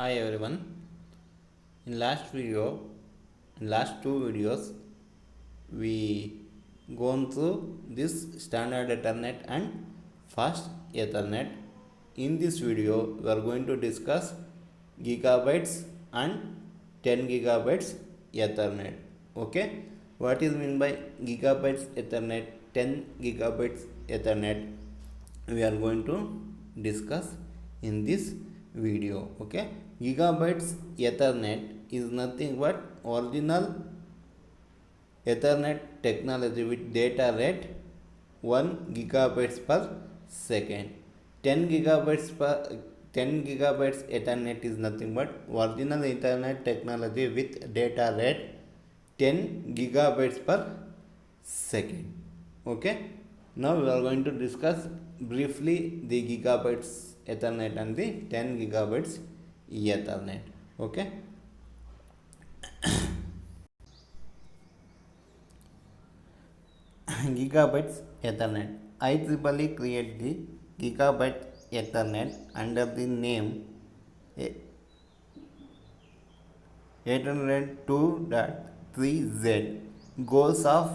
Hi everyone. In last two videos, we gone through this standard Ethernet and fast Ethernet. In this video, we are going to discuss gigabytes and 10 gigabytes Ethernet. Okay, what is mean by gigabytes Ethernet, 10 gigabytes Ethernet? We are going to discuss in this video. Okay, gigabytes Ethernet is nothing but original Ethernet technology with data rate 1 gigabytes per second. 10 gigabytes per 10 gigabytes Ethernet is nothing but original Ethernet technology with data rate 10 gigabytes per second. Okay. Now we are going to discuss briefly the gigabytes Ethernet and the 10 gigabytes Ethernet. Okay. Gigabytes Ethernet. IEEE created the Gigabyte Ethernet under the name 802.3z. Goals of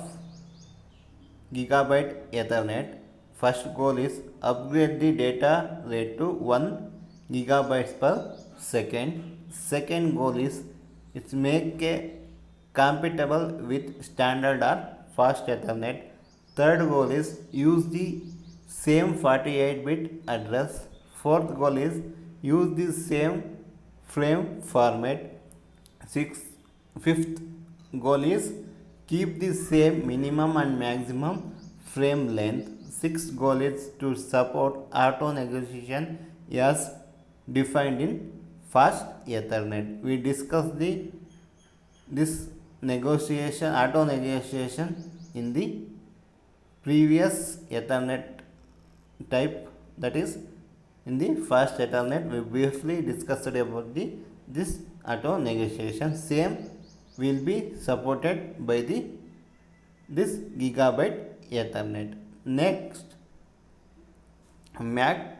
Gigabyte Ethernet. First goal is upgrade the data rate to 1 gigabytes per second. Second goal is it's make a compatible with standard or fast Ethernet. Third goal is use the same 48-bit address. Fourth goal is use the same frame format. Fifth goal is keep the same minimum and maximum frame length. Sixth goal is to support auto negotiation as defined in fast Ethernet. We discussed this auto negotiation in the previous Ethernet type, that is in the fast Ethernet. We briefly discussed about this auto negotiation. Same will be supported by this Gigabyte Ethernet. Next, MAC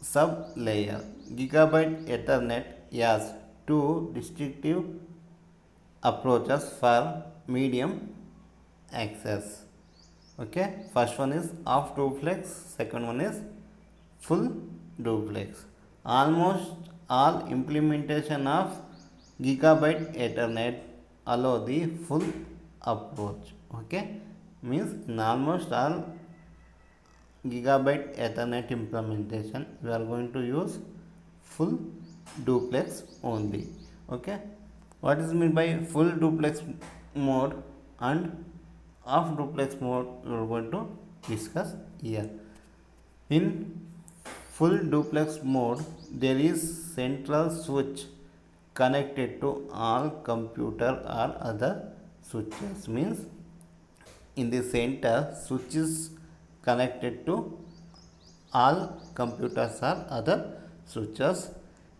sub layer. Gigabyte Ethernet has two distinctive approaches for medium access. Okay, first one is half duplex, second one is full duplex. Almost all implementation of Gigabyte Ethernet allow the full approach. Okay, means in almost all Gigabyte Ethernet implementation we are going to use full duplex only. Okay, what is meant by full duplex mode and half duplex mode we are going to discuss here. In full duplex mode, there is central switch connected to all computer or other switches. Means in the center switch is connected to all computers or other switches.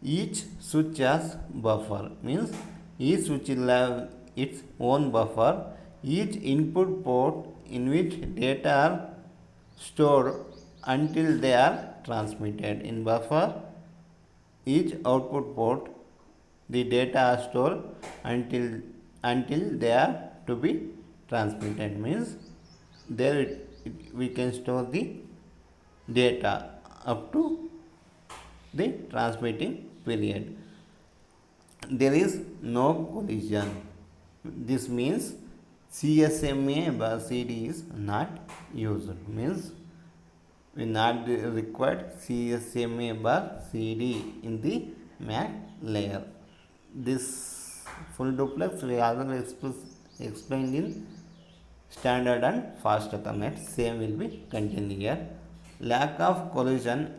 Each switch has buffer. Means each switch will have its own buffer. Each input port in which data are stored until they are transmitted. In buffer, each output port the data are stored until they are to be transmitted. Means there we can store the data up to the transmitting period. There is no collision. This means CSMA bar CD is not used. Means we not required CSMA bar CD in the MAC layer. This full duplex we already explained in standard and fast Ethernet. Same will be continued here. Lack of collision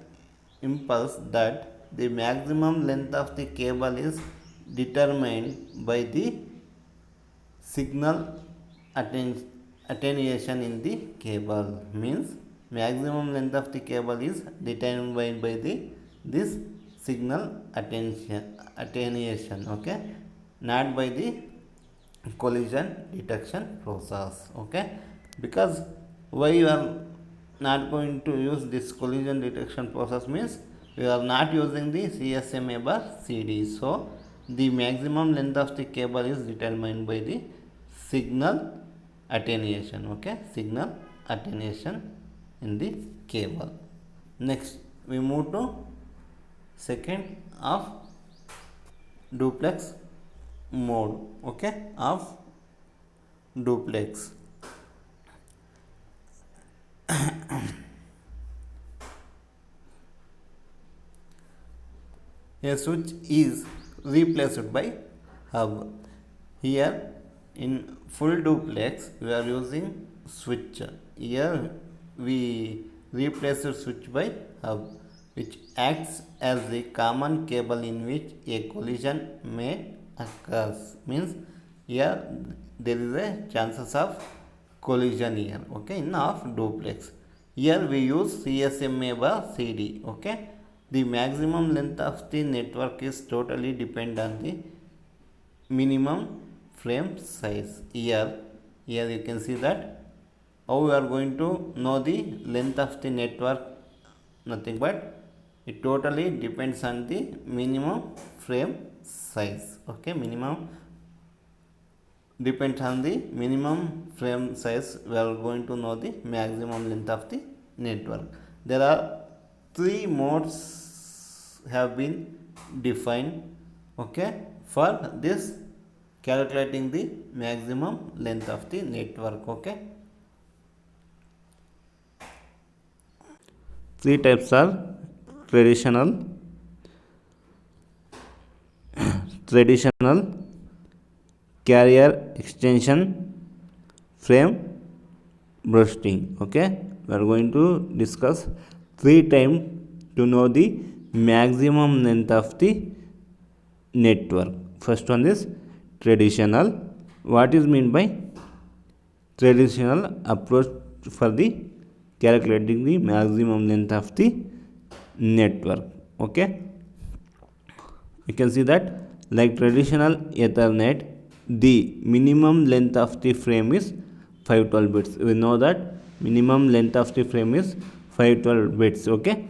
impulse that the maximum length of the cable is determined by the signal attenuation in the cable. Means maximum length of the cable is determined by this signal attenuation. Okay, not by the collision detection process. Okay, because why you are not going to use this collision detection process means we are not using the CSMA bar CD. So the maximum length of the cable is determined by the signal attenuation. Okay, signal attenuation in the cable. Next we move to second of duplex mode. Okay, of duplex. A switch is replaced by hub. Here in full duplex we are using switch. Here we replace the switch by hub, which acts as the common cable in which a collision may occur. Means here there is a chances of collision here. Okay, in of duplex. Here we use CSMA by CD. Okay, the maximum length of the network is totally depend on the minimum frame size. Here you can see that how we are going to know the length of the network. Nothing but it totally depends on the minimum frame size. Okay, minimum depends on the minimum frame size. We are going to know the maximum length of the network. There are three modes have been defined. Okay, for this calculating the maximum length of the network. Okay, three types are traditional, carrier extension, frame bursting. Okay, we are going to discuss three times to know the maximum length of the network. First one is traditional. What is meant by traditional approach for the calculating the maximum length of the network? Okay, you can see that like traditional Ethernet, the minimum length of the frame is 512 bits. We know that minimum length of the frame is 512 bits. Okay,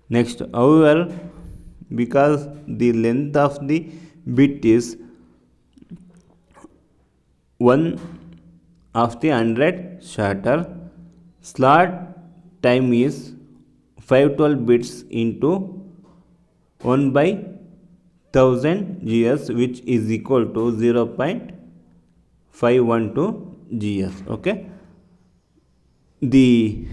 next, however, because the length of the bit is 1 of the 100 shorter, slot time is 512 bits into 1 by 1000 GS, which is equal to 0.512 GS. Okay, the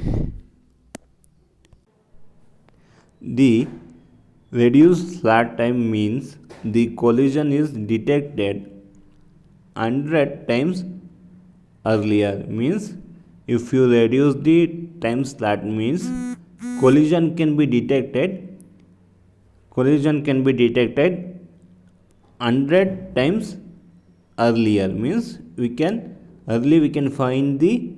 reduced slot time means the collision is detected 100 times earlier. Means if you reduce the time slot means collision can be detected 100 times earlier. Means we can find the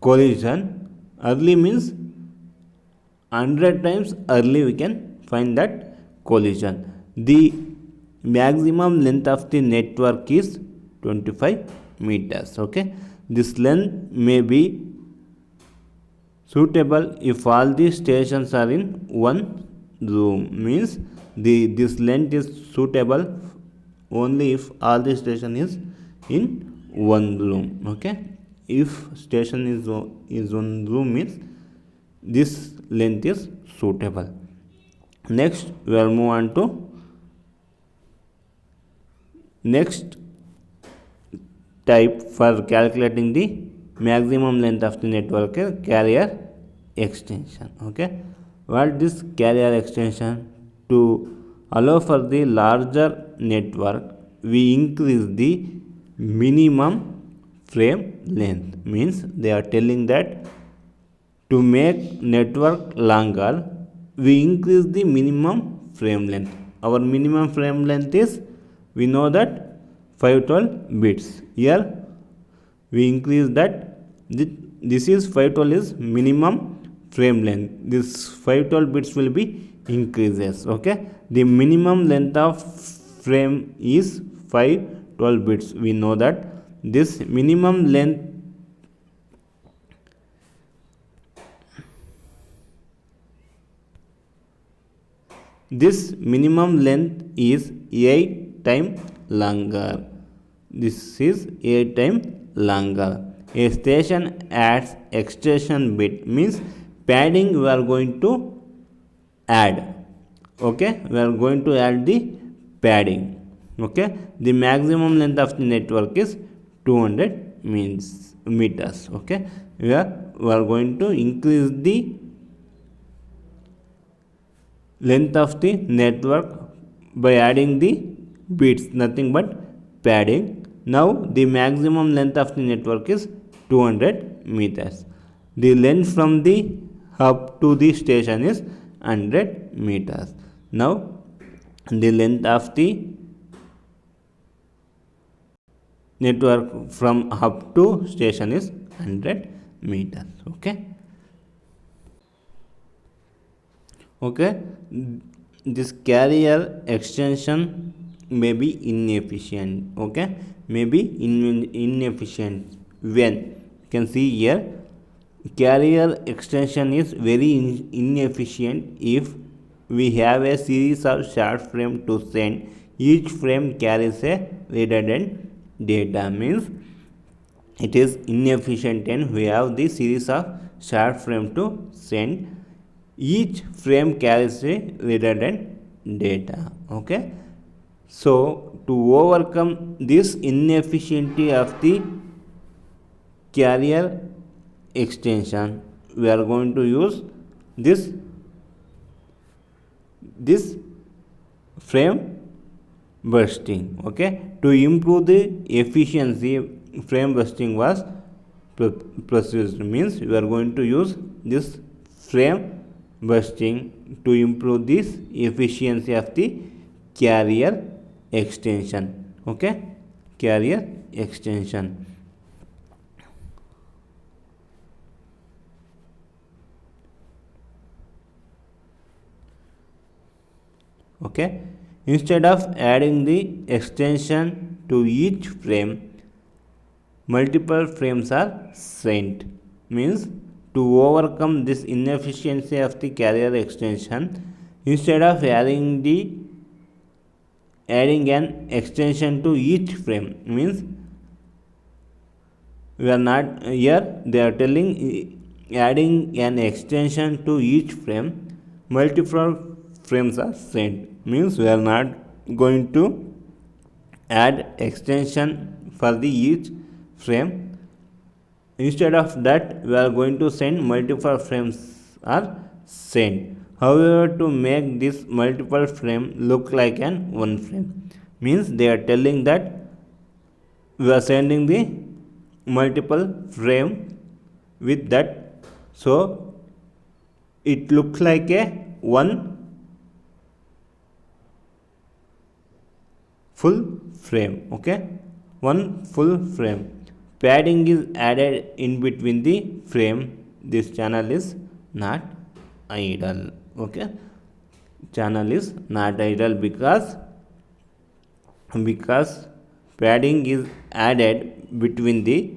collision. Early means 100 times early we can find that collision. The maximum length of the network is 25 meters. Okay, this length may be suitable if all the stations are in one room. Means this length is suitable only if all the station is in one room. Okay, if station is one room means this length is suitable. Next we will move on to next type for calculating the maximum length of the network is carrier extension. Okay, what is carrier extension? To allow for the larger network, we increase the minimum frame length. Means they are telling that to make network longer, we increase the minimum frame length. Our minimum frame length is, we know that 512 bits. Here we increase that this is 512 is minimum frame length. This 512 bits will be increases. Okay, the minimum length of frame is 512 bits. We know that this minimum length this minimum length is 8 times longer. This is 8 times longer. A station adds extension bit, means padding we are going to add. Okay, we are going to add the padding. Okay, the maximum length of the network is 200 meters. Okay, we are going to increase the length of the network by adding the bits, nothing but padding. Now the maximum length of the network is 200 meters. The length from the hub to the station is 100 meters. Now the length of the network from hub to station is 100 meters. Okay, this carrier extension may be inefficient. Okay, may be inefficient when, you can see here, carrier extension is very inefficient if we have a series of short frame to send. Each frame carries a redundant data, means it is inefficient and we have the series of short frame to send. Each frame carries a redundant data. Okay, so to overcome this inefficiency of the carrier extension, we are going to use this frame bursting. Okay, to improve the efficiency, frame bursting was processed, means we are going to use this frame bursting to improve this efficiency of the carrier extension. Okay, carrier extension. Okay, instead of adding the extension to each frame, multiple frames are sent. Means to overcome this inefficiency of the carrier extension, instead of adding an extension to each frame, means we are not here, they are telling adding an extension to each frame, multiple frames are sent, means we are not going to add extension for the each frame. Instead of that, we are going to send multiple frames are sent. However, to make this multiple frame look like an one frame, means they are telling that we are sending the multiple frame with that, so it looks like a one full frame. Okay, one full frame. Padding is added in between the frame. This channel is not idle. Okay, channel is not idle because padding is added between the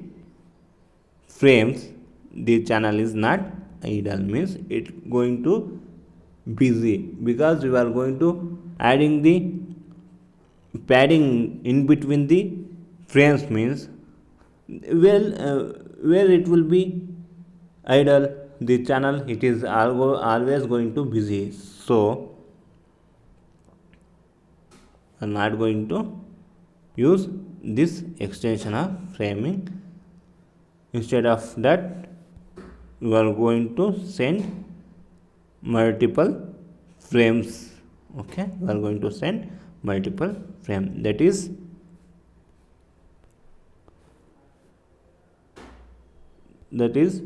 frames. The channel is not idle, means it going to busy, because we are going to adding the padding in between the frames, means where it will be idle, the channel, it is always going to busy. So I am not going to use this extension of framing. Instead of that, we are going to send multiple frames. Okay, we are going to send multiple frame, that is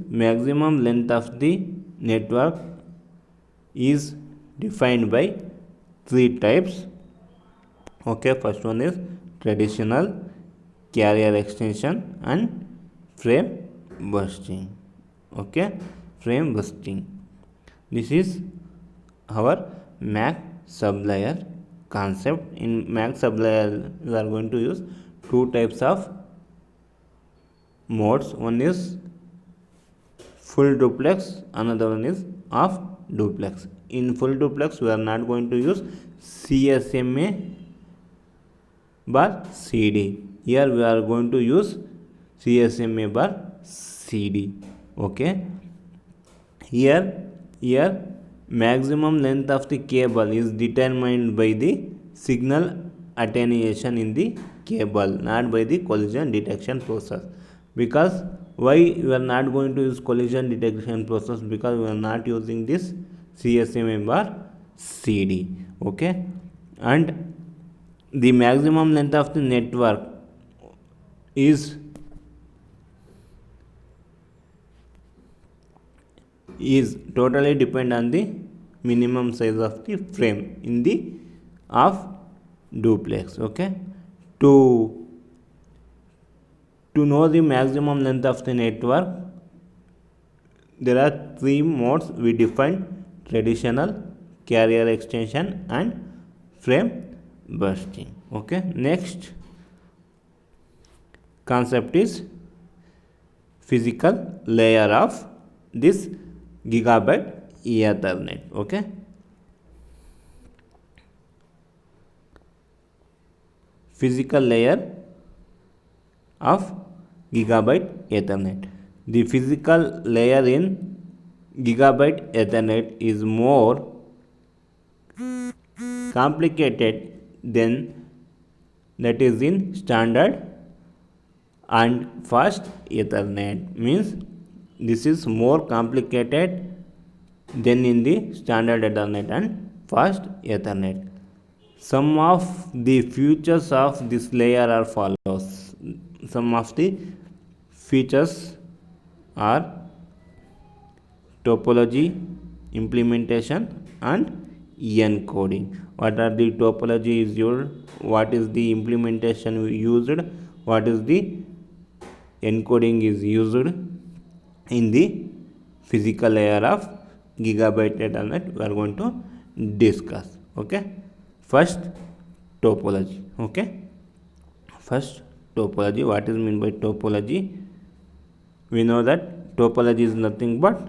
maximum length of the network is defined by three types. Okay, first one is traditional, carrier extension, and frame bursting. Okay, frame bursting, this is our MAC sublayer concept. In MAC sublayer, we are going to use two types of modes. One is full duplex, another one is half duplex. in full duplex we are not going to use CSMA bar CD. Here we are going to use CSMA bar CD. Okay, here maximum length of the cable is determined by the signal attenuation in the cable, not by the collision detection process. Because why we are not going to use collision detection process? Because we are not using this CSMA bar CD. Okay, and the maximum length of the network is totally depend on the minimum size of the frame in the of duplex. Okay, to know the maximum length of the network, there are three modes we defined: traditional, carrier extension, and frame bursting. Okay, next concept is physical layer of this gigabit Ethernet. Okay, physical layer of gigabit Ethernet. The physical layer in gigabit Ethernet is more complicated than that is in standard and fast Ethernet. Means this is more complicated than in the standard Ethernet and fast Ethernet. Some of the features of this layer are follows. Some of the features are topology, implementation, and encoding. What are the topology is used? What is the implementation used? What is the encoding is used in the physical layer of gigabit Ethernet? We are going to discuss. Okay, first topology. Okay, first topology. What is meant by topology? We know that topology is nothing but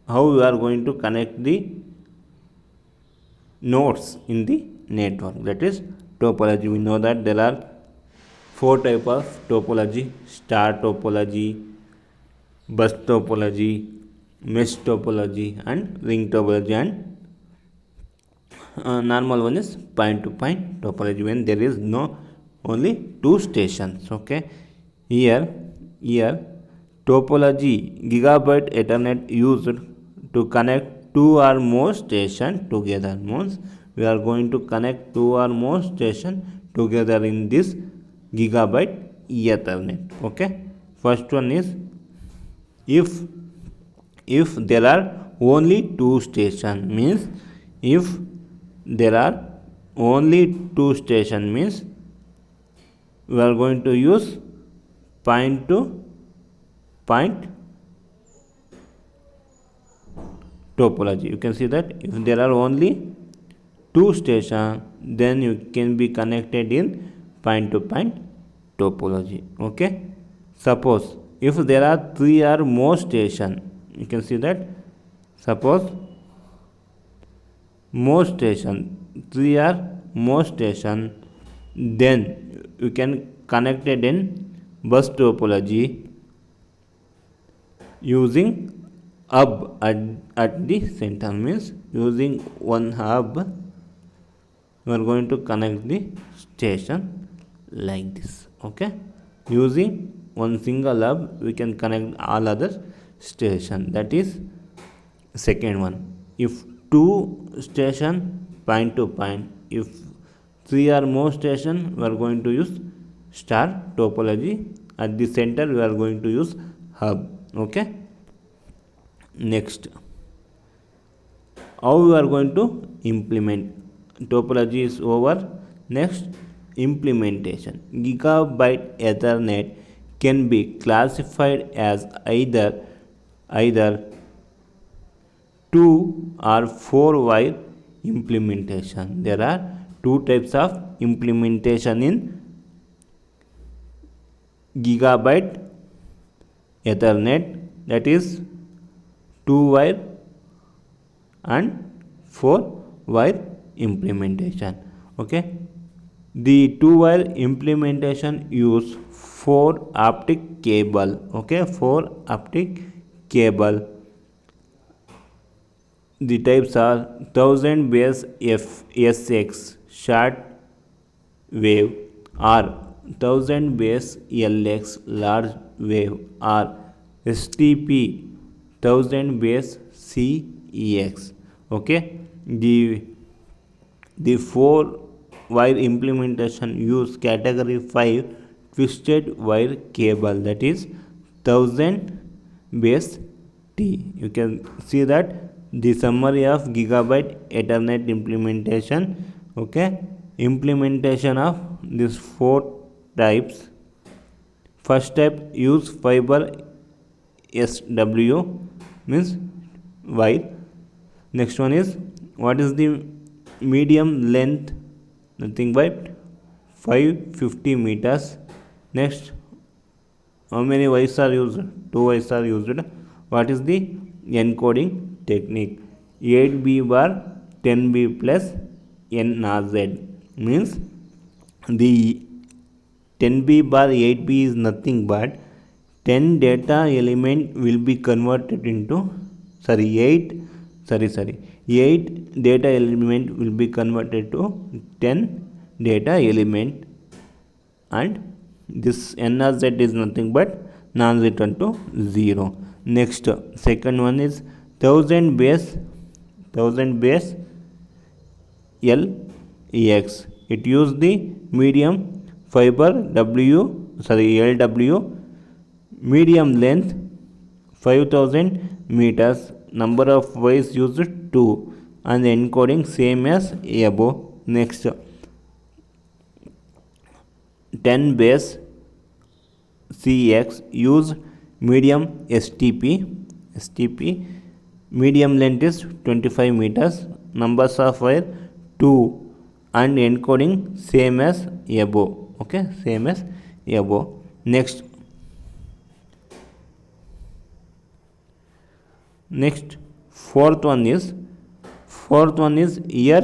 how we are going to connect the nodes in the network. That is topology. We know that there are four types of topology: star topology, bus topology, mesh topology, and ring topology, and normal one is point to point topology, when there is no only two stations. Okay, here topology gigabit Ethernet used to connect two or more stations together. Means we are going to connect two or more stations together in this gigabit Ethernet. Okay, first one is if there are only two stations. Means if there are only two stations, means we are going to use point to point topology. You can see that if there are only two stations, then you can be connected in point to point topology. Okay, suppose if there are three or more stations, you can see that suppose more station, three or more station, then you can connect it in bus topology using hub at the center. Means using one hub we are going to connect the station like this. Okay, using one single hub we can connect all other station. That is second one. If two station point to point, if three or more station we are going to use star topology. At the center we are going to use hub. Okay, next how we are going to implement. Topology is over. Next, implementation. Gigabit Ethernet can be classified as either 2 or 4 wire implementation. There are two types of implementation in gigabit Ethernet, that is 2 wire and 4-wire implementation. Okay, the 2-wire implementation use 4 optic cable. Okay, 4 optic cable. The types are 1000 base SX short wave or 1000 base LX large wave or STP 1000 base CEX. Okay, the 4-wire implementation use category 5 twisted wire cable, that is 1000 base T. You can see that the summary of gigabyte Ethernet implementation. Okay, implementation of these 4 types. First type, use fiber SW, means wire. Next one is, what is the medium length? Nothing but 550 meters. Next, how many wires are used? 2 wires are used. What is the encoding technique? 8B bar 10B plus NZ, means the 10B bar 8B is nothing but 10 data element will be converted into 8 data element will be converted to 10 data element, and this NZ is nothing but non-return to 0. Next, second one is 1000 base LEX. It use the medium fiber LW, medium length 5000 meters, number of wires used 2, and the encoding same as above. Next, 10 base CX use medium STP, medium length is 25 meters, numbers of wire 2, and encoding same as above. Okay, same as above. Next, fourth one is here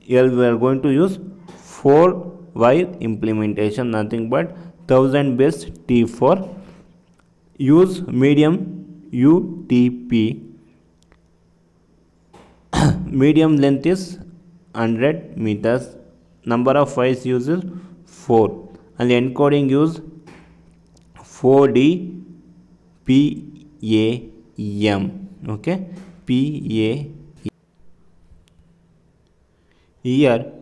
we are going to use 4-wire implementation, nothing but 1000 base T4, use medium UTP, medium length is 100 meters, number of wires used 4, and the encoding use 4D PAM. Okay, PA. Here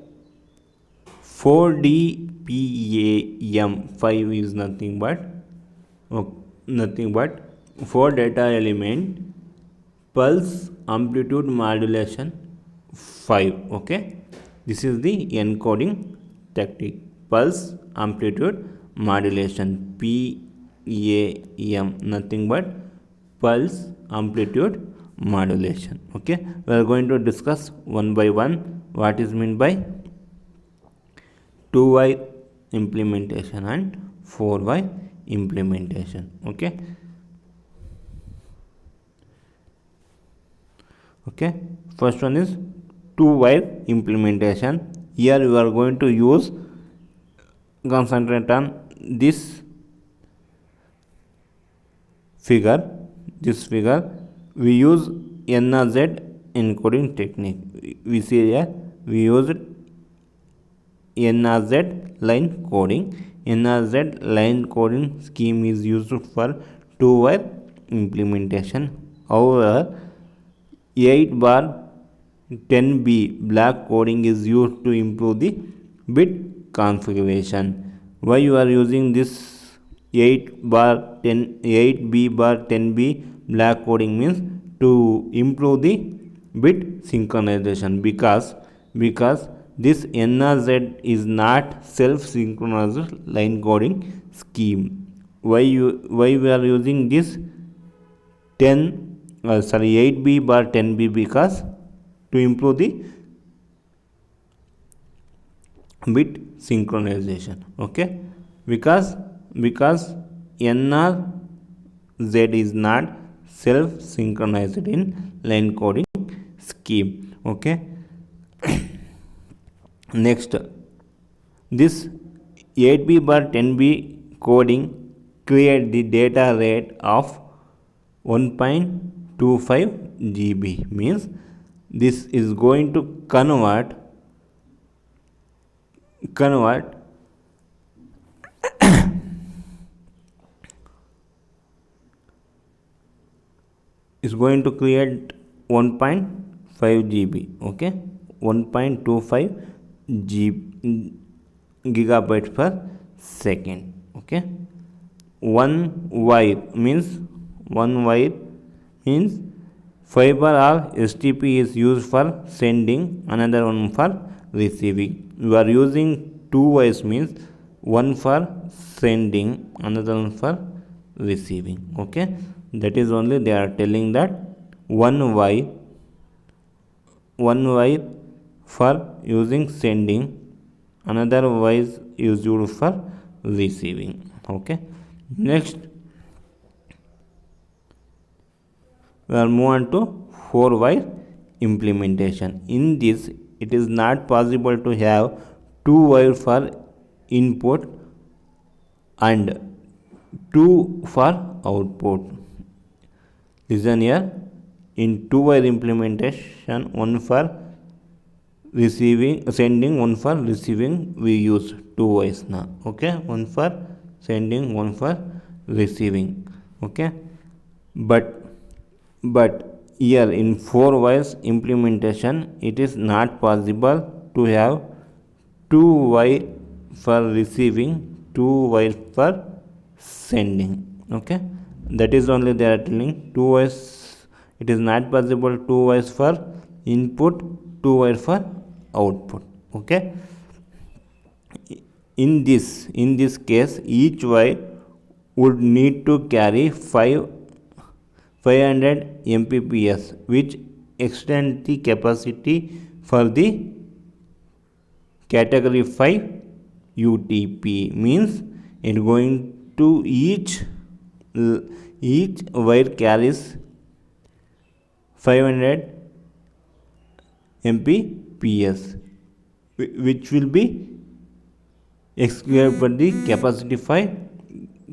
4D PAM 5 is nothing but 4 data element pulse amplitude modulation 5. Okay, this is the encoding technique, pulse amplitude modulation, PAM, nothing but pulse amplitude modulation. Okay, we are going to discuss one by one what is meant by 2-wire implementation and 4-wire implementation. Okay, first one is 2-wire implementation. Here we are going to concentrate on this figure. We use NZ encoding technique. We see here we used NRZ line coding. NRZ line coding scheme is used for 2-wire implementation. However, 8 bar 10B black coding is used to improve the bit configuration. Why you are using this 8B bar 10B black coding means to improve the bit synchronization, because this NRZ is not self-synchronized line coding scheme. Why we are using this 8B bar 10B? Because to improve the bit synchronization. Okay, because NRZ is not self-synchronized in line coding scheme. Okay. Next, this 8B bar 10B coding create the data rate of 1.25 GB, means this is going to convert is going to create 1.5 GB. Okay, 1.25 gigabytes per second. Okay, one wire means fiber or STP is used for sending, another one for receiving. You are using two wires means one for sending, another one for receiving. Okay, that is only they are telling that one wire for using sending, another wire is used for receiving. Okay, next we are move on to 4-wire implementation. In this, it is not possible to have 2 wire for input and 2 for output. Listen here, in 2-wire implementation, one for sending, one for receiving, we use 2 wires now. Okay, one for sending, one for receiving. Okay, but here in 4 wires implementation, it is not possible to have 2 wire for receiving, 2 wire for sending. Okay, that is only they are telling 2 wires. It is not possible 2 wires for input, 2 wire for output. Okay, in this case, each wire would need to carry 500 Mbps, which extend the capacity for the category 5 UTP, means it going to each wire carries 500 Mbps, which will be excluded for the capacity 5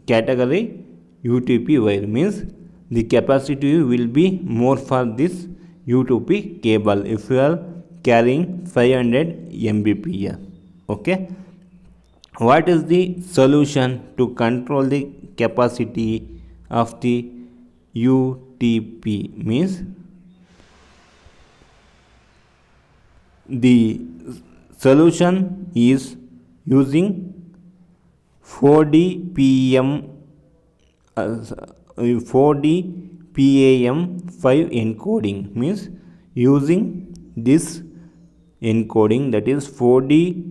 category UTP wire, means the capacity will be more for this UTP cable if you are carrying 500 Mbps. Okay, what is the solution to control the capacity of the UTP? Means the solution is using 4D PAM5 encoding, means using this encoding, that is 4D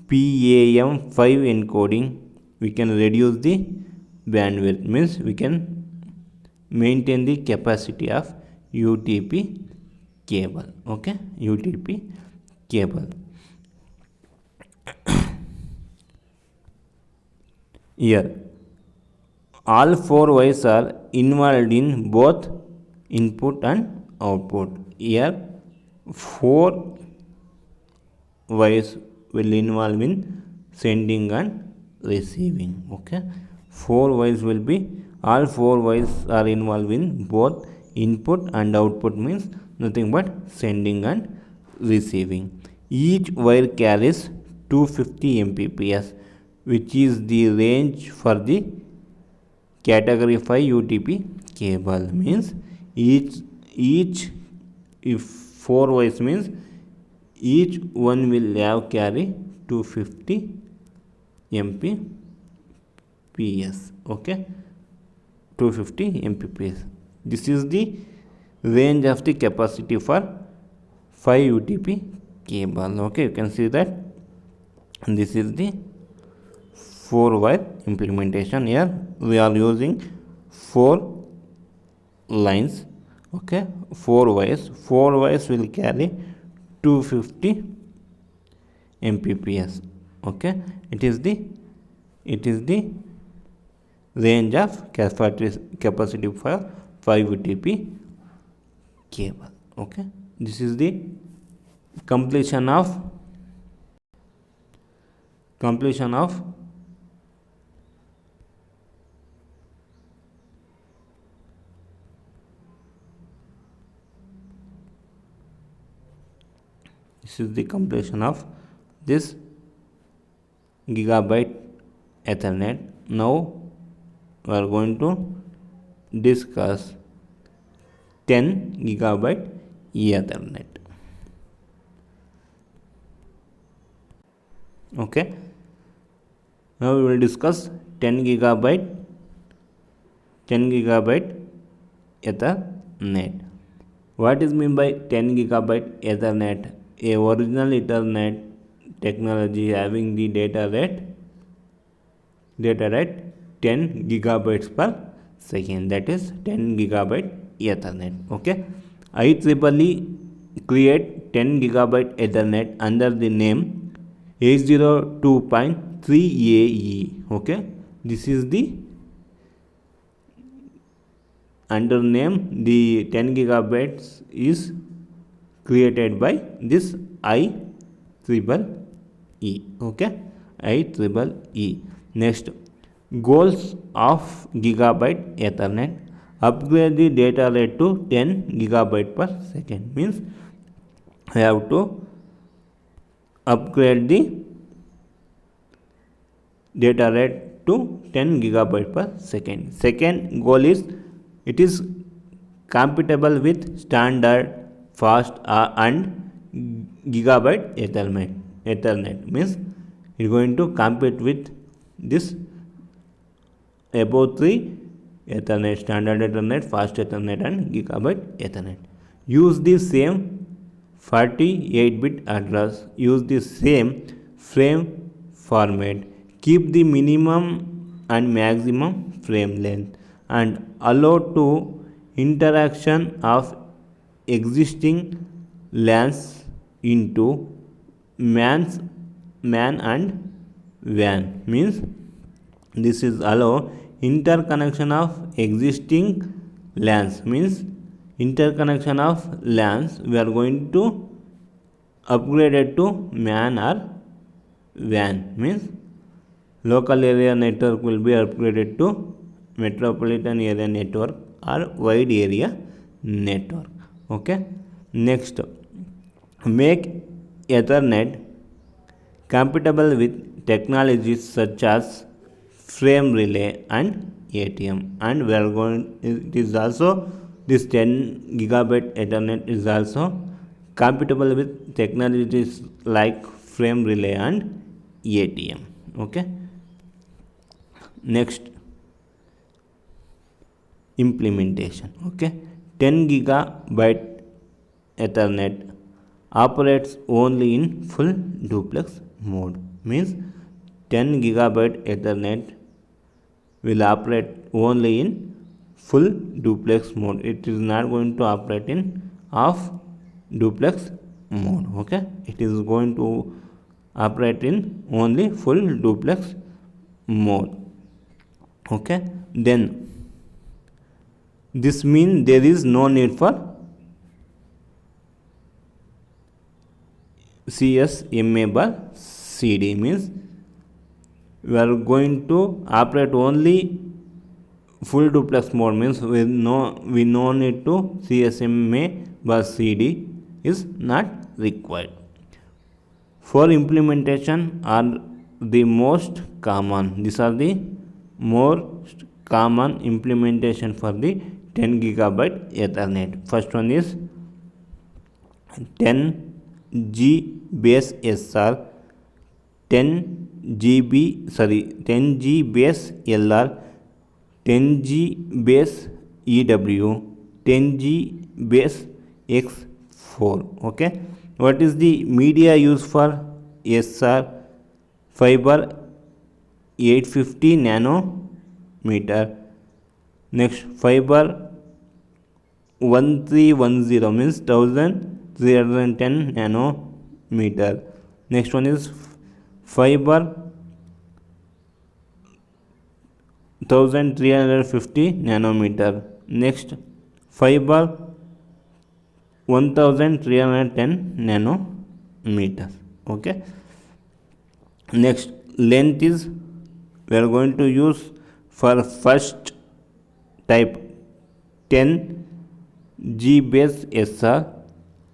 PAM5 encoding, we can reduce the bandwidth, means we can maintain the capacity of UTP cable. Okay, UTP cable. Here all 4 wires are involved in both input and output. Here 4 wires will involve in sending and receiving. Okay, 4 wires will be, all 4 wires are involved in both input and output, means nothing but sending and receiving. Each wire carries 250 Mbps, which is the range for the category 5 UTP cable, means each if 4 wires means each one will have carry 250 Mbps. Okay, 250 Mbps. This is the range of the capacity for 5 UTP cable. Okay, you can see that this is the 4-wire implementation. Here we are using 4 lines. Okay, 4 wires will carry 250 Mbps. Okay, it is the range of capacity for 5 UTP cable. Okay, this is the completion of this gigabyte Ethernet. Now we are going to discuss 10 gigabyte Ethernet. Okay, now we will discuss 10 gigabyte Ethernet. What is meant by 10 gigabyte Ethernet? A original Ethernet technology having the data rate 10 gigabytes per second, that is 10 gigabyte Ethernet. Okay, IEEE create 10 gigabyte Ethernet under the name 802.3AE. okay, this is the under name. The 10 gigabytes is created by this IEEE. okay, IEEE. Next, goals of gigabyte Ethernet: upgrade the data rate to 10 gigabyte per second, means I have to upgrade the data rate to 10 gigabyte per second. Second goal is it is compatible with standard fast and gigabyte Ethernet, means it is going to compete with this above 3 Ethernet, standard Ethernet, fast Ethernet and gigabyte Ethernet. Use the same 48-bit address, use the same frame format, keep the minimum and maximum frame length, and allow to interaction of existing LANs into man and WAN, means this is allow interconnection of existing LANs, means interconnection of LANs we are going to upgrade it to MAN or WAN, means local area network will be upgraded to metropolitan area network or wide area network. Okay, next, make Ethernet compatible with technologies such as frame relay and ATM, and we are going, it is also this 10 gigabyte Ethernet is also compatible with technologies like frame relay and ATM. okay, next, implementation. okay, 10 gigabyte Ethernet operates only in full duplex mode, means 10 gigabyte Ethernet will operate only in full duplex mode. It is not going to operate in half duplex mode. okay, it is going to operate in only full duplex mode. okay, then this means there is no need for CSMA by CD, means we are going to operate only full duplex mode, means we no need to CSMA by CD is not required. For implementation are the most common. These are the most common implementation for the 10 gigabyte Ethernet. First one is 10G base SR, 10G base LR, 10G base EW, 10G base X4. okay, what is the media used for SR? Fiber 850 nanometer. Next, fiber 1310 means 1310 nanometer. Next one is fiber 1350 nanometer. Next, fiber 1310 nanometers. Okay, next length is we are going to use for first type 10 G base SR,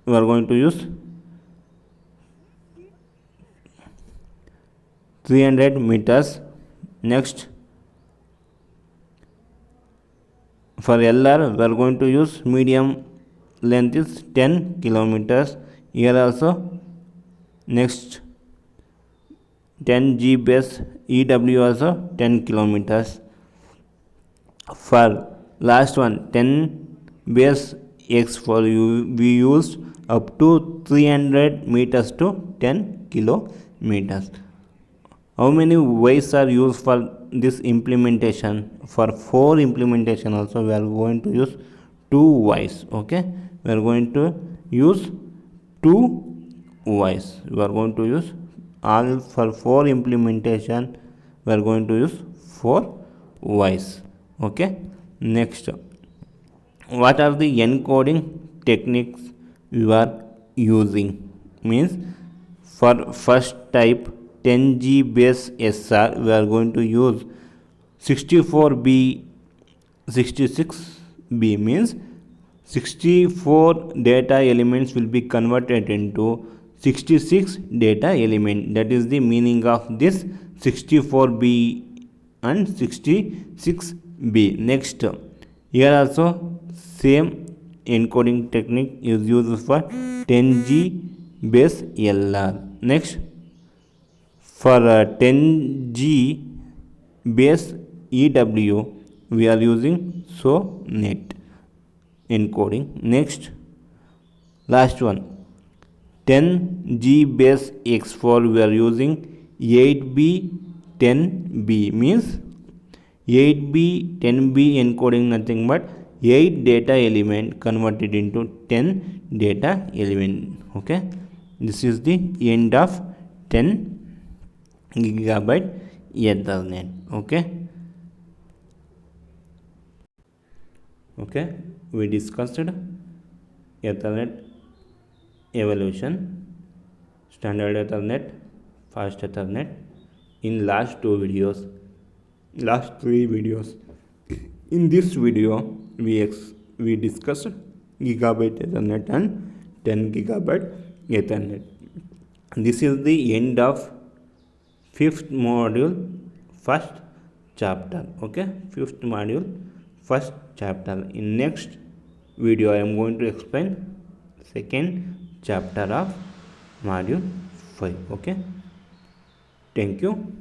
we are going to use 300 meters. Next for LR we are going to use medium length is 10 kilometers. Here also next 10 G base EW also 10 kilometers. For last one 10 base X for we used up to 300 meters to 10 kilometers. How many Ys are used for this implementation? For 4 implementation also we are going to use 2 Ys. Okay, we are going to use 2 Ys. We are going to use all for 4 implementation we are going to use 4 Ys. Okay, next what are the encoding techniques you are using? Means for first type 10G base SR we are going to use 64B 66B, means 64 data elements will be converted into 66 data element. That is the meaning of this 64B and 66B. Next here also same encoding technique is used for 10G base LR. Next for 10G base EW we are using SONET encoding. Next last one 10G base X4 we are using 8B 10B, means 8B 10B encoding nothing but 8 data element converted into 10 data element. Okay, this is the end of 10 gigabyte Ethernet. Okay, we discussed Ethernet evolution, standard Ethernet, fast Ethernet in last 3 videos. In this video we discussed gigabit Ethernet and 10 gigabyte Ethernet. This is the end of 5th module first chapter. Okay, 5th module first chapter. In next video I am going to explain second chapter of module 5. Okay, thank you.